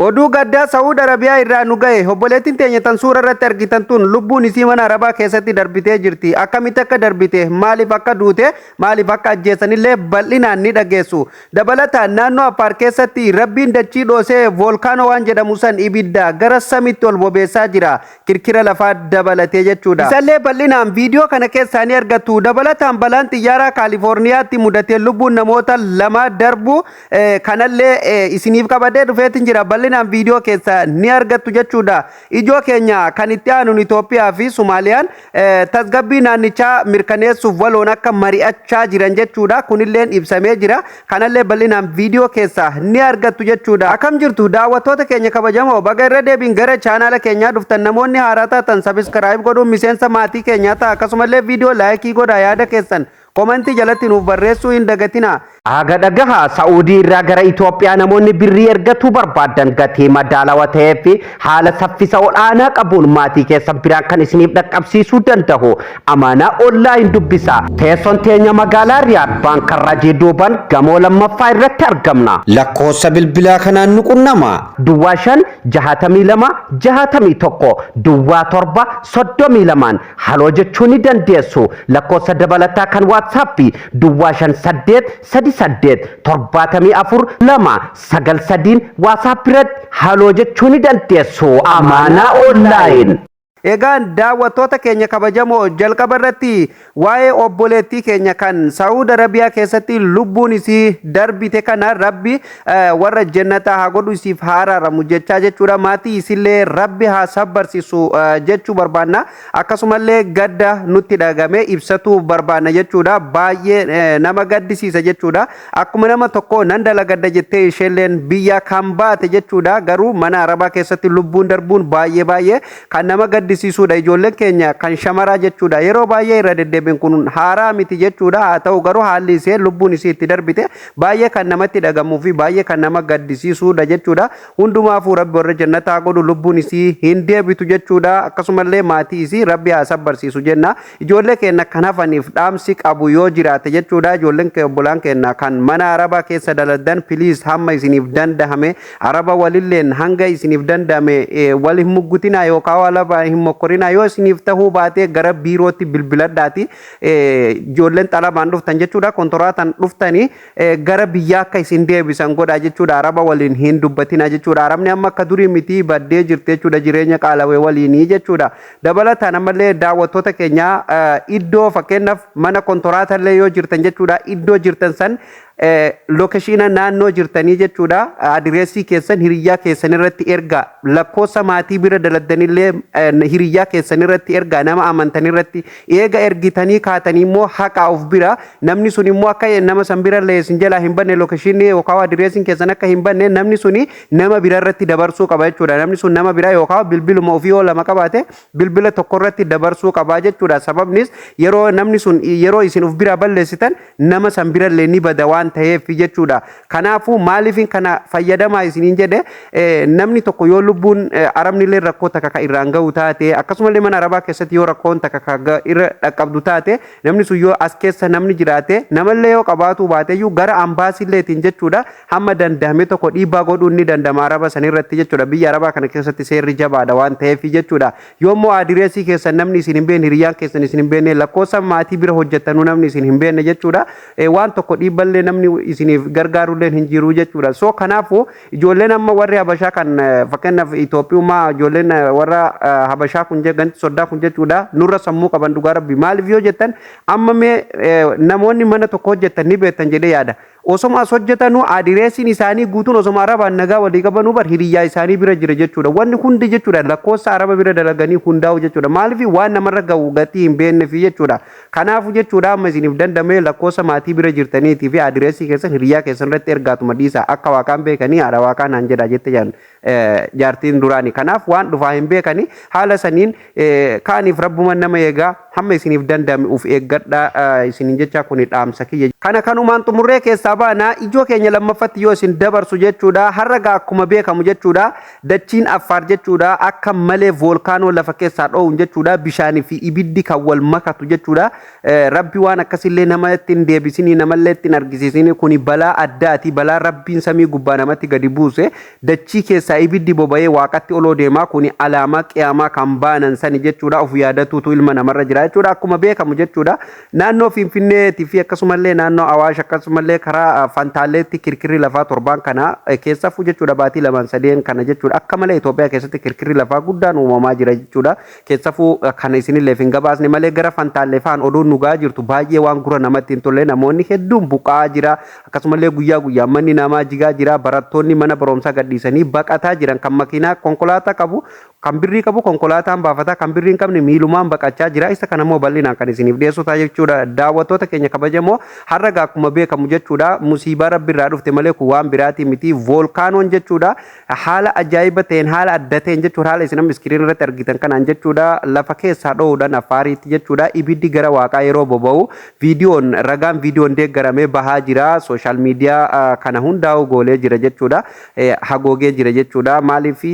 Oduu gaddaa Saudi Arabiyaa irraa nu gahe obboleettiin teenya tan suura irratti argitan tun lubbuun isii mana Arabaa keessatti darbitee jirti. Akkamitti akka darbite, maaliif akka duute, maaliif akka ajjeesanillee bal'inaan ni dhageessu. Dabalataan naannoo Affaar keessatti rabbiin dachii dhoosee voolkaanoo waan jedhamu san ibidda gara samiitti ol bobeessaa jira. Kirkira lafaa dabalatee jechuudha. Isallee bal'inaan viidiyoo kana keessaa ni argattu. Dabalataan balaan xiyyaaraa Kaalifoorniyaatti mudatee lubbuun namoota lama darbu kanallee isiniif qabadee dhufeetiin jira. Bal'inaan viidiyoo keessa ni argattu jechuudha. Ijoo keenya kan itti aanuun Itoophiyaa fi Somaaliyaan tasgabbii naannichaa mirkaneessuuf waloon akka mari'achaa jiran jechuudha. Kunilleen ibsamee jira. Kanallee bal'inaan viidiyoo keessa ni argattu jechuudha. Akkam jirtu daawwattoota keenya kabajamoo baga irra deebiin gara chaanaala keenyaa dhuftan namoonni haaraa taatan sabiskiraayib godhuun miseensa maatii keenyaa ta'a. Akkasumallee viidiyoo laayikii godhaa yaada keessan komentii jalatti nuuf barreessuu hin dagatina. Aga dhagaha Saa'udii irraa gara Itoophiyaa namoonni birrii ergatuu barbaadan gatii madaalawaa ta'ee fi haala saffisa olaanaa qabuun maatii keessan biraan kan isiniif dhaqqabsiisuu danda'u amaanaa onlaayin dubbisa. Teessoon teenya magaalaa Riyaad baankarraa duubaan gamoo lammaffaa irratti argamna. Lakkoofsa bilbilaa kanaan nu qunnama. Duwwaa 5 62 61 Duwwaa 7 32 haloo jechuu ni dandeessu. Lakkoofsa dabalataa kan WhatsApp Duwwaa 5 8 WhatsApp irratti haloo jechuu ni dandeessu. Amaanaa onlaayin. Egaan daawwattoota keenya kabajamoo jalqaba irratti waa'ee obboleettii keenya kan Saudi Arabiyaa keessatti lubbuun isii darbite kana rabbi warra jannataa haa godhu isiif haa araaramu jechaa jechuudha. Maatii isillee rabbi haa sabbarsiisu jechuu barbaanna. Akkasumallee gadda nutti dhagame ibsatu barbaanna jechuudha. Baay'ee nama gaddisiisa jechuudha. Akkuma nama tokko nan dalagadda jettee isheelleen biyya kan baate jechuudha. Garuu mana Arabaa keessatti lubbuun darbuun baay'ee kan nama gaddisiisa. Ijoolleen keenya kan shamaraa jechuudha. Yeroo baay'ee irra deddeebiin kun haaraa miti jechuudha. Haa ta'u garuu haalli isee lubbuun isii itti darbite baay'ee kan namatti dhagamuu fi baay'ee kan nama gaddisiisudha jechuudha. Hundumaafuu rabbi warra jannataa godhu lubbuun isii hin deebitu jechuudha. Akkasumallee maatii isii rabbi haa sabbarsiisu jenna. Ijoollee keenya kan hafaniif dhaamsi qabu yoo jiraate jechuudha. Ijoolleen obbolaan keenya kan mana Arabaa keessa daladan piliis hamma isiniif dandahame Araba walilleen hanga isiniif dandahame wal hin muggutinaa yookaan walaba hin mokkorina yoo isiniif ta'uu baate gara biirootti bilbiladhaati. Ijoolleen xalamaan dhuftan jechuudha. Kontoraataan dhuftanii gara biyyaa akka isin deebisan godha jechuudha. Araba waliin hin dubbatina jechuudha. Arabni amma akka durii miti baddee jirti jechuudha. Jireenya qaalawee waliinii jechuudha. Dabalataan ammallee daawwattoota keenya iddoo fakkeenyaaf mana kontoraatallee yoo jirtan jechuudha. Iddoo jirtan san lokeeshina naannoo jirtanii jechuudha. Adireesii keessan hiriyyaa keessan irratti erga. Lakkoofsa maatii bira daladdanillee hiriyyaa keessan irratti erga. Nama amantan irratti eega ergitanii kaatanii immoo haqa of bira. Namni sun immoo akka nama san bira leesin jala hin banne lokeeshinii yookaan adireesiin keessan akka hin banne namni suni nama bira irratti dabarsuu qaba jechuudha. Namni sun nama bira yookaan bilbiluma ofii yoo lama qabaate bilbila tokko irratti dabarsuu qaba jechuudha. Sababnis yeroo namni sun yeroo isin of bira balleessitan nama san bira illee ni bada waan ta'eef jechuudha. Kanaafuu maaliif kana fayyadamaa isiniin jedhe namni tokko yoo lubbuun Arabnillee rakkoo takka irraan ga'u taate akkasumallee mana Arabaa keessatti yoo rakkoon takka irra dhaqqabdu taate namni sun yoo as keessa namni jiraate namallee yoo qabaatu baateyyuu gara ambaasiilleetiin jechuudha hamma dandahame tokko dhiibbaa godhuun ni dandama Araba sanirratti jechuudha. Biyya Arabaa kana keessatti seerri jabaadha waan ta'eef jechuudha. Yoommoo adireesii keessan namni isin hin beekne hiriyyaan keessan isin hin beekne lakkoofsa maatii bira hojjettanuu namni isin hin beekne jechuudha. Waan tokko dhiibballee namni isiniif gargaarulleen hin jiru jechuudha. So kanaafuu ijoolleen amma warri Habashaa kan fakkeenyaaf Itoophiyaa ijoolleen warra Habashaa kun ganti soddaa kun jechuudha nurra sammuu qaban dhugaa rabbi. Maaliif yoo jettan amma namoonni mana tokko hojjetan ni beektan jedhee yaada. Osoma as hojjetanu adireesiin isaanii guutuun osoma Arabaan nagaa walii qabanuu bar hiriyyaa isaanii bira jira jechuudha. Wanni hundi jechuudha lakkoofsa Araba bira dalaganii hundaa'u jechuudha. Maaliif waan namarra ga'u gatii hin beekneef jechuudha. Kanaafuu jechuudha amma isiniif dandamee lakkoofsa maatii bira jirtaniitii fi adireesii keessan hiriyyaa keessan irratti ergaatuma dhiisa akka waaqaan beekanii haadha waaqaan naan jedha jette jaartiin duraanii. Kanaaf waan dhufaa hin beekanii haala saniin kaaniif rabbuma nama eegaa hamma isiniif danda'ame uf eeggadha isinin jecha kuni dhaamsa kiyya. Kana kanumaan xumurree keessaa baana ijoo keenya lammaffatti yoo isin dabarsu jechuudha har'a gaa akkuma beekamu jechuudha dachiin Affaar jechuudha akka malee volkaanoo lafa keessaa dhoowun jechuudha bishaanii fi ibiddi kan wal makatu jechuudha rabbi waan akkasillee nama ittiin deebisinii namallee ittiin argisiisinii kuni balaa addaati balaa rabbiin samii gubbaa namatti gadi buuse dachii keessaa ibiddi boba'ee waaqatti oloo deemaa kuni alaamaa qiyaamaa kan baanan sani jechuudha of yaadatuutu ilma namarra jira jechuudha akkuma beekamu jechuudha naannoo Finfinneetii fi akkasumallee naannoo Awaash akkasumallee karaa Fantaalleetti kirkirri lafaa torbaan kana keessa fu jechuudha baatii lamaan sadeen kana jechuudha akka malee Itoophiyaa keessatti kirkirri lafaa guddaan uumamaa jira jechuudha keessafuu kana isinillee hin gabaasne malee gara Fantaallee faan oduun nugaa jirtu baay'ee waan gura namatti hin tolle namoonni hedduun buqaa jira akkasumallee guyyaa guyyaa manni namaa jigaa jira barattoonni mana barumsaa gadhiisanii baqataa jiran kan makiinaa konkolaataa qabu kan birrii qabu konkolaataan baafataa kan birrii hin qabne miilumaan baqachaa jira isa kana immoo bal'inaan kan isiniif dhiyeessu ta'a jechuudha daawwattoota keenya kabajamoo har'a gaa akkuma beekamu jechuudha musiibaa rabbi irraa dhufte malee kun waan biraatii miti volkaanoon jechuudha haala ajaa'iba ta'een haala adda ta'een jechuudha haala isin amma iskiriin irratti argitan kanaan jechuudha lafa keessaa dho'uudhaan Affaariitti jechuudha ibiddi gara waaqaa yeroo boba'u viidiyoon ragaan viidiyoon deeggaramee bahaa jira sooshaal miidiyaa kana hundaa'u goolee jira jechuudha hagoogee jira jechuudha maaliif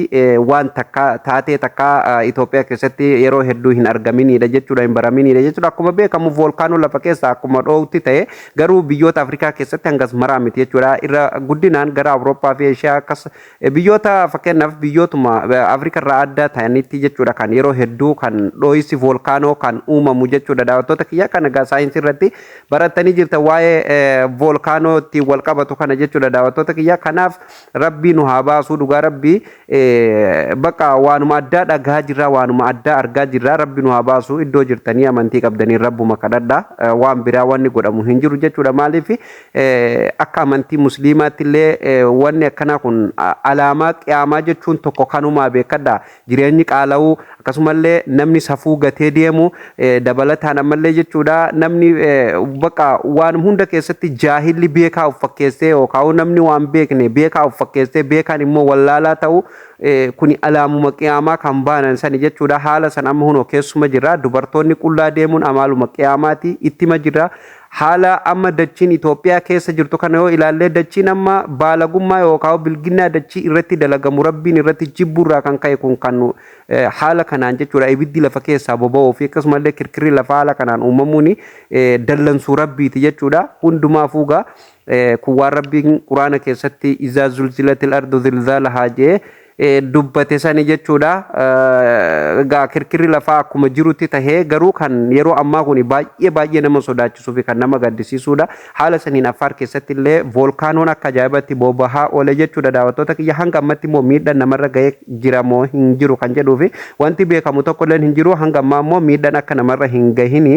waan takka taatee takka Itoophiyaa keessatti yeroo hedduu hin argaminidha jechuudha hin baraminidha jechuudha akkuma beekamu volkaanoo lafa keessaa akkuma dho'utti ta'e garuu biyyoota Afrikaa keessatti hangas maraa miti jechuudha irra guddinaan gara Awurooppaa fi Eeshiyaa akkas biyyoota fakkeenyaaf biyyootuma Afrikaa irraa adda ta'anitti jechuudha kan yeroo hedduu kan dho'isi volkaanoo kan uumamu jechuudha daawwattoota kiyya kan egaa saayinsii irratti baratanii jirta waa'ee volkaanootti wal qabatu kana jechuudha daawwattoota kiyya kanaaf rabbii nu haa baasuu dhugaa rabbii bakka waanuma addaa dhagaa jirra waanuma addaa argaa jirra rabbi nu haa baasuu iddoo jirtanii amantii qabdanii rabbuma kadhadha waan biraa wanni godhamu hin jiru jechuudha maaliif akka amantii musliimaatti illee wanni akkanaa kun alaamaa qiyaamaa jechuun tokko kanumaa beekadha jireenyi qaala'uu akkasumallee namni safuu gatee deemu dabalataan ammallee jechuudha namni bakka waan hunda keessatti jaahilli beekaa of fakkeessee yookaan namni waan beekne beekaa of fakkeessee beekaan immoo wallaalaa ta'u kuni alaamuma qiyaamaa kan baanan sani jechuudha haala san amma hunoo keessuma jira dubartoonni qullaa deemuun amaaluma qiyaamaati ittima jira haala amma dachiin Itoophiyaa keessa jirtu kana yoo ilaallee dachiin amma baalagummaa yookaan bilginnaa dachii irratti dalagamu rabbiin irratti jibburraa kan ka'e kun kan haala kanaan jechuudha ibiddi lafa keessaa boba'uu fi akkasumallee kirkirri lafa haala kanaan uumamuun dallansuu rabbiiti jechuudha hundumaa fuugaa kun waan rabbiin quraana keessatti izaa zulzilatil ardu zilzaalahaa jee dubbate sani jechuudha gaa kirkirri lafaa akkuma jirutti tahee garuu kan yeroo ammaa kun baay'ee nama sodaachisuu fi kan nama gaddisiisuudha haala saniin Affaar keessatti illee volkaanoon akka ajaa'ibatti bobahaa oole jechuudha daawwattoota kiyya hanga ammatti immoo miidhaan namarra ga'ee jira moo hin jiru kan jedhuu fi wanti beekamu tokko illee hin jiru hanga ammaa immoo miidhaan akka namarra hin gahini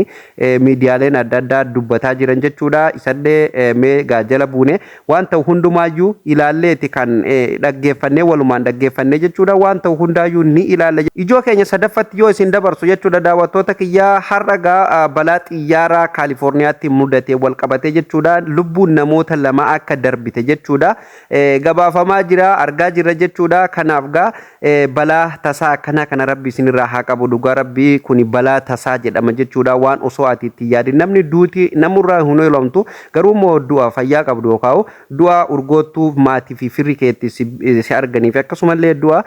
miidiyaaleen adda addaa dubbataa jiran jechuudha isallee mee gaa jala buune waan ta'u hundumaayyuu ilaalleeti kan dhaggeeffannee walumaan dhaggeeffannee jechuudha waan ta'u hundaayyuu ni ilaalla ijoo keenya sadaffatti yoo isin dabarsu jechuudha daawwattoota kiyyaa har'a gaa balaa xiyyaaraa Kaalifoorniyaatti mudate wal qabatee jechuudha lubbuun namoota lama akka darbite jechuudha gabaafamaa jira argaa jirra jechuudha kanaaf gaa balaa tasaa akkana kana rabbi isinirraa haa qabu dhugaa rabbii kuni balaa tasaa jedhama jechuudha waan osoo ati itti yaadin namni duuti namurraa hin oolomtu garuu immoo du'a fayyaa qabdu yookaan du'a urgoottuuf maatii fi firri keetti si arganiif akkasumallee du'a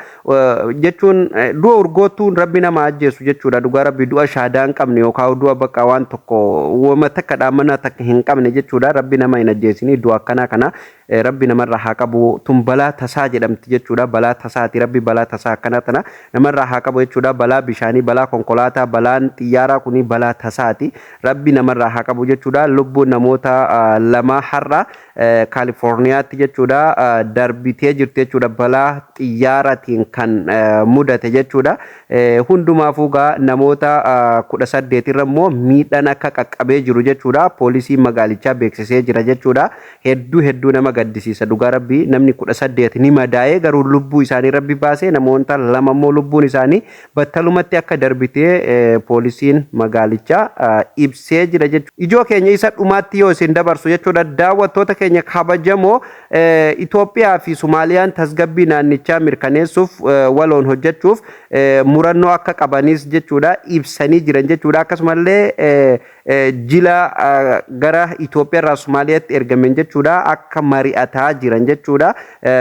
jechuun du'a urgoottuun rabbi nama ajjeesu jechuudha dhugaa rabbi du'a shaadaa hin qabne yookaan du'a bakka waan tokko wama takka dhaamana takka hin qabne jechuudha rabbi nama hin ajjeesini du'a akkanaa kana rabbi namarraa haa qabu tun balaa tasaa jedhamti jechuudha balaa tasaati rabbi balaa tasaa akkana tana namarraa haa qabu jechuudha balaa bishaanii balaa konkolaataa balaan xiyyaaraa kuni balaa tasaati rabbi namarraa haa qabu jechuudha lubbuun namoota lama har'a Kaalifoorniyaatti jechuudha darbitee jirti jechuudha balaa xiyyaaraatiin kan mudate jechuudha hundumaafuu gaa namoota 18 irra immoo miidhaan akka qaqqabee jiru jechuudha poolisiin magaalichaa beeksisee jira jechuudha hedduu nama gaddisiisa dhugaa rabbii namni 18 ni madaa'ee garuu lubbuu isaanii rabbi baasee namoota lama immoo lubbuun isaanii battalumatti akka darbitee poolisiin magaalichaa ibsee jira jechuudha. Ijoo keenya isa dhumaatti yoo isin dabarsu jechuudha daawwattoota keenya kabajamoo Itoophiyaa fi Somaaliyaan tasgabbii naannichaa mirkaneessuuf waloon hojjechuuf murannoo akka qabanis jechuudha ibsanii jiran jechuudha. Akkasumallee jila gara Itoophiyaa irraa Somaaliyaatti ergamen jechuudha akka mari'ataa jiran jechuudha.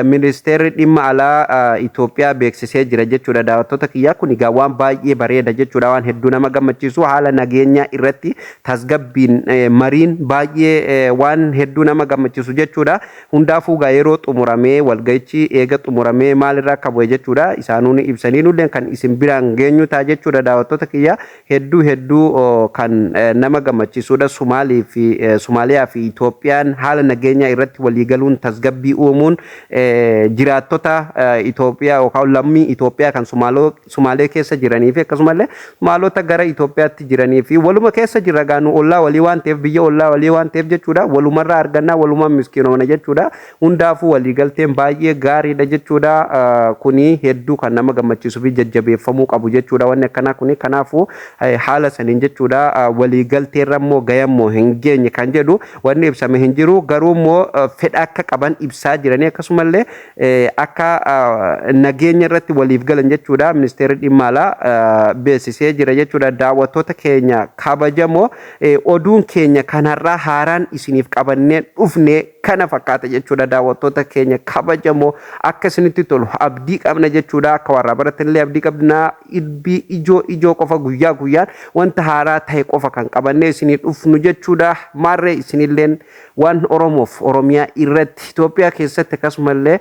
Ministeerri dhimma alaa Itoophiyaa beeksisee jira jechuudha. Daawwattoota kiyyaa kun egaa waan baay'ee bareeda jechuudha. Waan hedduu nama gammachiisu haala nageenya irratti tasgabbiin mariin baay'ee waan hedduu nama gammachiisu jechuudha. Hundaafuu gaa yeroo xumuramee walga'ichi eega xumuramee maalirraa akka bu'e jechuudha. Isaanuun ibsanii nulleen kan isin biraan geenyu ta'a jechuudha. Daawwattoota kiyyaa hedduu kan nama gammachiisudha. Somaaliyaa fi Itoophiyaan haala nageenya irratti waliigaluun tasgabbii uumuun jiraattota Itoophiyaa yookaan lammii Itoophiyaa kan Somaalee keessa jiranii fi akkasumallee Somaalota gara Itoophiyaatti jiranii fi waluma keessa jirra gaanu ollaa walii waan ta'eef biyya ollaa walii waan ta'eef jechuudha. Walumarraa argannaa walumaan miskiinoona jechuudha. Hundaafuu waliigalteen baay'ee gaariidha jechuudha. Kuni hedduu kan nama gammachiisuu fi jajjabeeffamuu qabu jechuudha. Wanni akkanaa kuni kanaafuu haala saniin jechuudha waliigalteerra immoo gayammoo hin geenye kan jedhu wanni ibsame hin jiru garuu immoo fedha akka qaban ibsaa jiranii akkasumallee akka nageenya irratti waliif galan jechuudha. Ministeerri dhimma alaa beeksisee jira jechuudha. Daawwattoota keenya kabajamoo oduun keenya kanarraa haaraan isiniif qabannee dhufne kana fakkaata jechuudha. Daawwattoota keenya kabajamoo akka isinitti tolu abdii qabna jechuudha. Akka warraa baratanillee abdii qabna. Ilbii ijoo qofa guyyaa guyyaan wanta haaraa ta'e qofa kan qabannee isinii dhufnu jechuudha. Maarree isinilleen waan Oromoof Oromiyaa irratti Itoophiyaa keessatti akkasumallee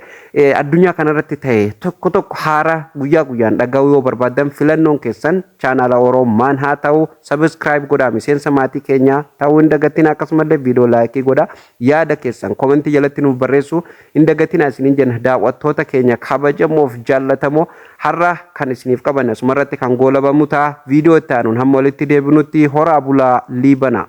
addunyaa kanarratti ta'e tokko haaraa guyyaa guyyaan dhaga'uu yoo barbaadan filannoon keessan chaanala Oromaan haa ta'u subscribe godhaa miseensa maatii keenya ta'uu hin dagatina akkasumallee viidiyoo laayikii godhaa yaada keessan komentii jalatti nuuf barreessu hin dagatina isiniin jenna. Daawwattoota keenya kabajamoof jaallatamoo har'a kan isiniif qaban asumarratti kan goolabamu ta'a. Viidiyoo itti aanuun hamma walitti deebinutti horaa bulaa liibana.